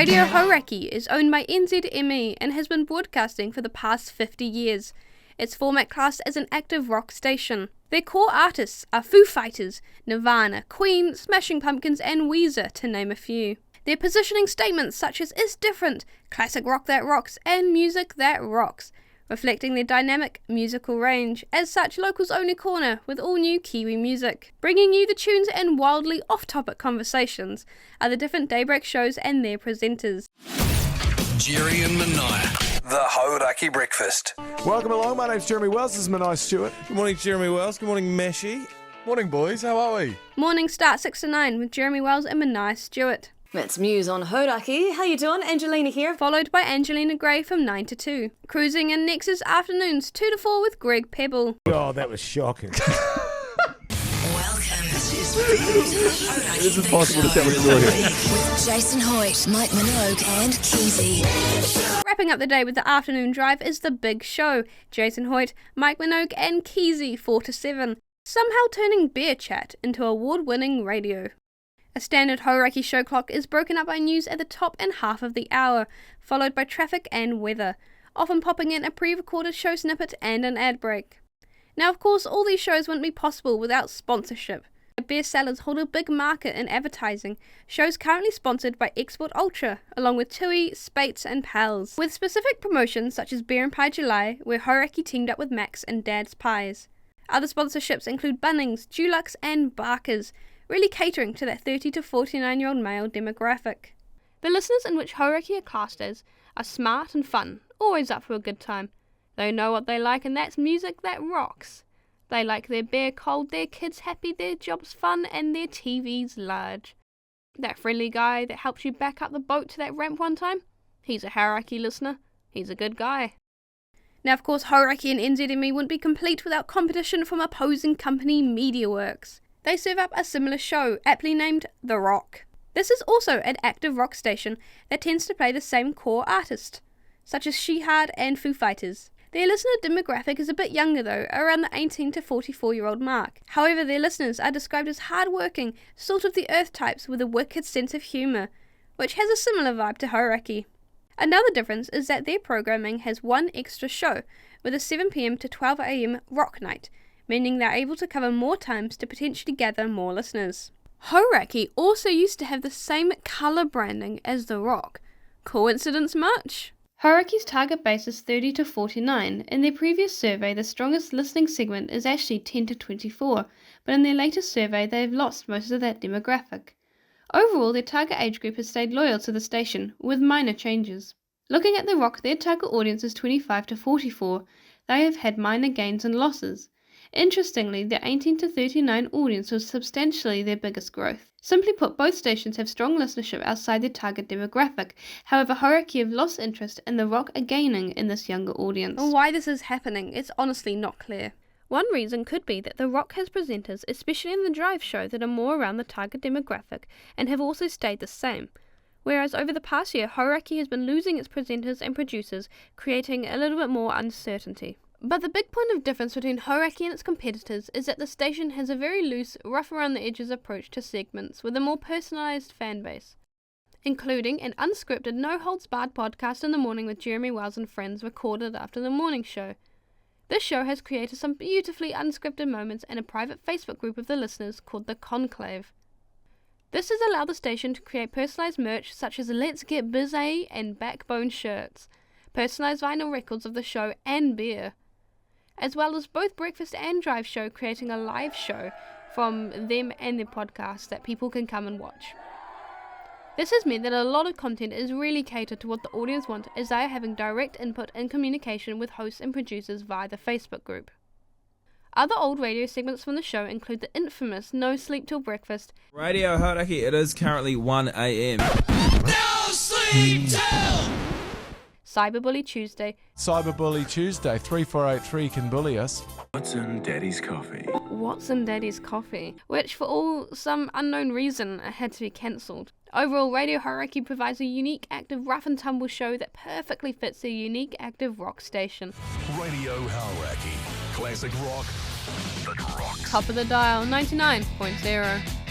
Radio Hauraki is owned by NZME and has been broadcasting for the past 50 years. Its format classed as an active rock station. Their core artists are Foo Fighters, Nirvana, Queen, Smashing Pumpkins and Weezer, to name a few. Their positioning statements such as "is different," "classic rock that rocks," and "music that rocks," reflecting their dynamic musical range. As such, Local's only corner with all new Kiwi music. Bringing you the tunes and wildly off-topic conversations are the different daybreak shows and their presenters. Jerry and Manaya, the Hauraki Breakfast. Welcome along, my name's Jeremy Wells, this is Manai Stewart. Good morning, Jeremy Wells. Good morning, Mashi. Morning boys, how are we? Morning start 6 to 9 with Jeremy Wells and Manai Stewart. It's Muse on Hauraki. How you doing? Angelina here. Followed by Angelina Gray from 9 to 2. Cruising in Nexus afternoons 2 to 4 with Greg Pebble. Oh, that was shocking. Welcome to It isn't possible to tell a story. with Jason Hoyt, Mike Minogue and Keezy. Wrapping up the day with the afternoon drive is The Big Show. Jason Hoyt, Mike Minogue and Keezy 4 to 7. Somehow turning beer chat into award-winning radio. A standard Hauraki show clock is broken up by news at the top and half of the hour, followed by traffic and weather, often popping in a pre-recorded show snippet and an ad break. Now, of course, all these shows wouldn't be possible without sponsorship. Beer salads hold a big market in advertising. Shows currently sponsored by Export Ultra, along with Tui, Spates and Pals, with specific promotions such as Beer and Pie July, where Hauraki teamed up with Max and Dad's Pies. Other sponsorships include Bunnings, Dulux and Barker's, really catering to that 30 to 49-year-old male demographic. The listeners in which Hauraki are classed as are smart and fun, always up for a good time. They know what they like, and that's music that rocks. They like their beer cold, their kids happy, their jobs fun, and their TVs large. That friendly guy that helps you back up the boat to that ramp one time? He's a Hauraki listener. He's a good guy. Now, of course, Hauraki and NZME wouldn't be complete without competition from opposing company MediaWorks. They serve up a similar show, aptly named The Rock. This is also an active rock station that tends to play the same core artist, such as Shihad and Foo Fighters. Their listener demographic is a bit younger though, around the 18 to 44-year-old mark. However, their listeners are described as hard-working, salt-of-the-earth types with a wicked sense of humour, which has a similar vibe to Hauraki. Another difference is that their programming has one extra show, with a 7 p.m. to 12 a.m. rock night, meaning they're able to cover more times to potentially gather more listeners. Hauraki also used to have the same colour branding as The Rock. Coincidence much? Hauraki's target base is 30 to 49. In their previous survey, the strongest listening segment is actually 10 to 24, but in their latest survey, they've lost most of that demographic. Overall, their target age group has stayed loyal to the station, with minor changes. Looking at The Rock, their target audience is 25 to 44. They have had minor gains and losses. Interestingly, the 18 to 39 audience was substantially their biggest growth. Simply put, both stations have strong listenership outside their target demographic. However, Hauraki have lost interest and The Rock are gaining in this younger audience. Why this is happening, it's honestly not clear. One reason could be that The Rock has presenters, especially in the drive show, that are more around the target demographic and have also stayed the same. Whereas over the past year, Hauraki has been losing its presenters and producers, creating a little bit more uncertainty. But the big point of difference between Hauraki and its competitors is that the station has a very loose, rough-around-the-edges approach to segments with a more personalised fan base, including an unscripted, no-holds-barred podcast in the morning with Jeremy Wells and friends recorded after the morning show. This show has created some beautifully unscripted moments and a private Facebook group of the listeners called The Conclave. This has allowed the station to create personalised merch such as Let's Get Busy and Backbone shirts, personalised vinyl records of the show and beer, as well as both breakfast and drive show, creating a live show from them and their podcast that people can come and watch. This has meant that a lot of content is really catered to what the audience want, as they are having direct input and communication with hosts and producers via the Facebook group. Other old radio segments from the show include the infamous No Sleep Till Breakfast, Radio Hauraki, it is currently 1 a.m. No sleep till! Cyberbully Tuesday, Cyberbully Tuesday, 3483 can bully us. What's in Daddy's coffee? What's in Daddy's Coffee, which for some unknown reason had to be cancelled. Overall, Radio Hauraki provides a unique, active, rough and tumble show that perfectly fits their unique, active rock station. Radio Hauraki, classic rock that rocks. Top of the dial, 99.0.